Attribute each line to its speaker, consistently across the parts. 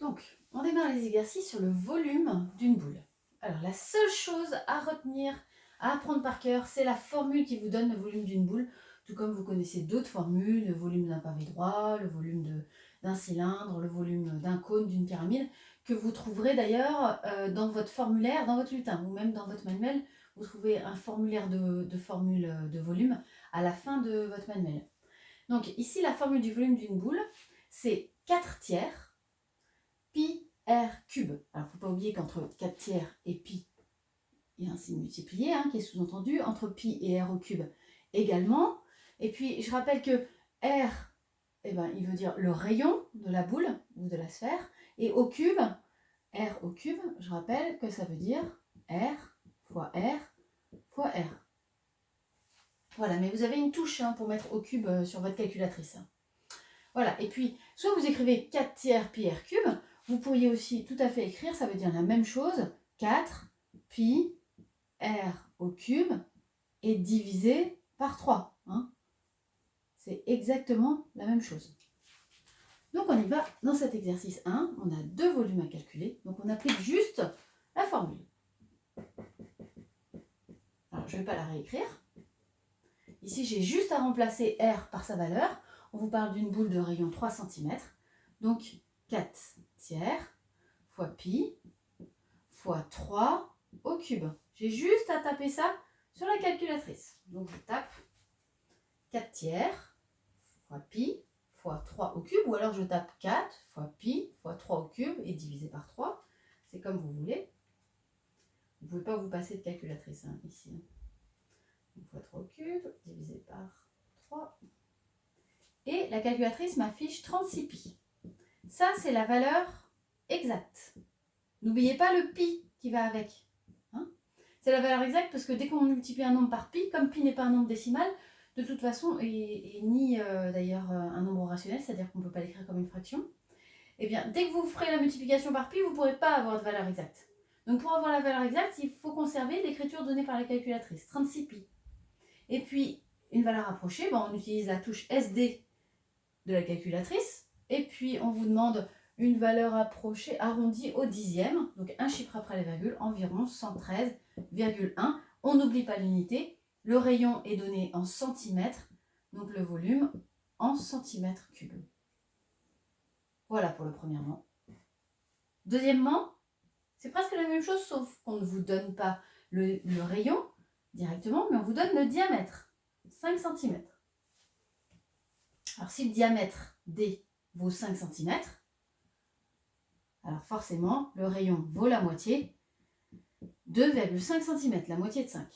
Speaker 1: Donc, on démarre les exercices sur le volume d'une boule. Alors, la seule chose à retenir, à apprendre par cœur, c'est la formule qui vous donne le volume d'une boule, tout comme vous connaissez d'autres formules, le volume d'un pavé droit, le volume d'un cylindre, le volume d'un cône, d'une pyramide, que vous trouverez d'ailleurs dans votre formulaire, dans votre lutin, ou même dans votre manuel, vous trouvez un formulaire de formule de volume à la fin de votre manuel. Donc ici, la formule du volume d'une boule, c'est 4 tiers pi r cube. Alors, il ne faut pas oublier qu'entre 4 tiers et pi, il y a un signe multiplié qui est sous-entendu, entre pi et r au cube également. Et puis, je rappelle que r, il veut dire le rayon de la boule ou de la sphère. Et au cube, r au cube, je rappelle que ça veut dire r fois r. Voilà, mais vous avez une touche pour mettre au cube sur votre calculatrice. Voilà, et puis, soit vous écrivez 4 tiers pi r cube, vous pourriez aussi tout à fait écrire, ça veut dire la même chose, 4 pi r au cube et divisé par 3. C'est exactement la même chose. Donc on y va dans cet exercice 1, on a 2 volumes à calculer, donc on applique juste la formule. Alors je ne vais pas la réécrire. Ici j'ai juste à remplacer r par sa valeur. On vous parle d'une boule de rayon 3 cm, donc 4 tiers fois pi fois 3 au cube. J'ai juste à taper ça sur la calculatrice. Donc je tape 4 tiers fois pi fois 3 au cube, ou alors je tape 4 fois pi fois 3 au cube et divisé par 3. C'est comme vous voulez. Vous ne pouvez pas vous passer de calculatrice ici. Donc fois 3 au cube divisé par 3. Et la calculatrice m'affiche 36 pi. Ça, c'est la valeur exacte. N'oubliez pas le pi qui va avec. C'est la valeur exacte parce que dès qu'on multiplie un nombre par pi, comme pi n'est pas un nombre décimal, de toute façon, et ni d'ailleurs un nombre rationnel, c'est-à-dire qu'on ne peut pas l'écrire comme une fraction, eh bien, dès que vous ferez la multiplication par pi, vous ne pourrez pas avoir de valeur exacte. Donc pour avoir la valeur exacte, il faut conserver l'écriture donnée par la calculatrice, 36 pi. Et puis, une valeur rapprochée, on utilise la touche SD de la calculatrice, et puis on vous demande une valeur approchée arrondie au dixième, donc un chiffre après la virgule, environ 113,1. On n'oublie pas l'unité. Le rayon est donné en centimètres, donc le volume en centimètres cubes. Voilà pour le premièrement. Deuxièmement, c'est presque la même chose, sauf qu'on ne vous donne pas le rayon directement, mais on vous donne le diamètre, 5 cm. Alors si le diamètre D vaut 5 cm, alors forcément, le rayon vaut la moitié, 2,5 cm, la moitié de 5.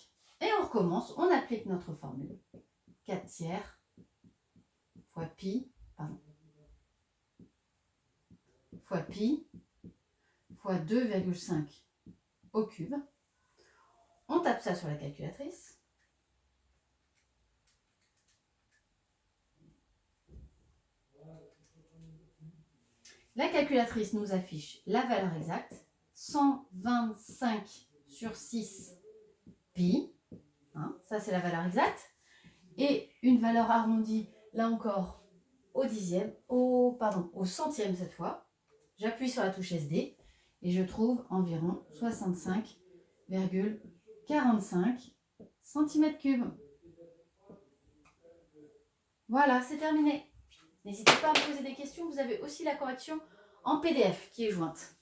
Speaker 1: Et on recommence, on applique notre formule. 4 tiers fois pi, fois pi, fois 2,5 au cube. On tape ça sur la calculatrice. La calculatrice nous affiche la valeur exacte, 125 sur 6 pi. Ça, c'est la valeur exacte. Et une valeur arrondie, là encore, au centième cette fois. J'appuie sur la touche SD et je trouve environ 65,45 cm3. Voilà, c'est terminé. N'hésitez pas à me poser des questions. Vous avez aussi la correction en PDF qui est jointe.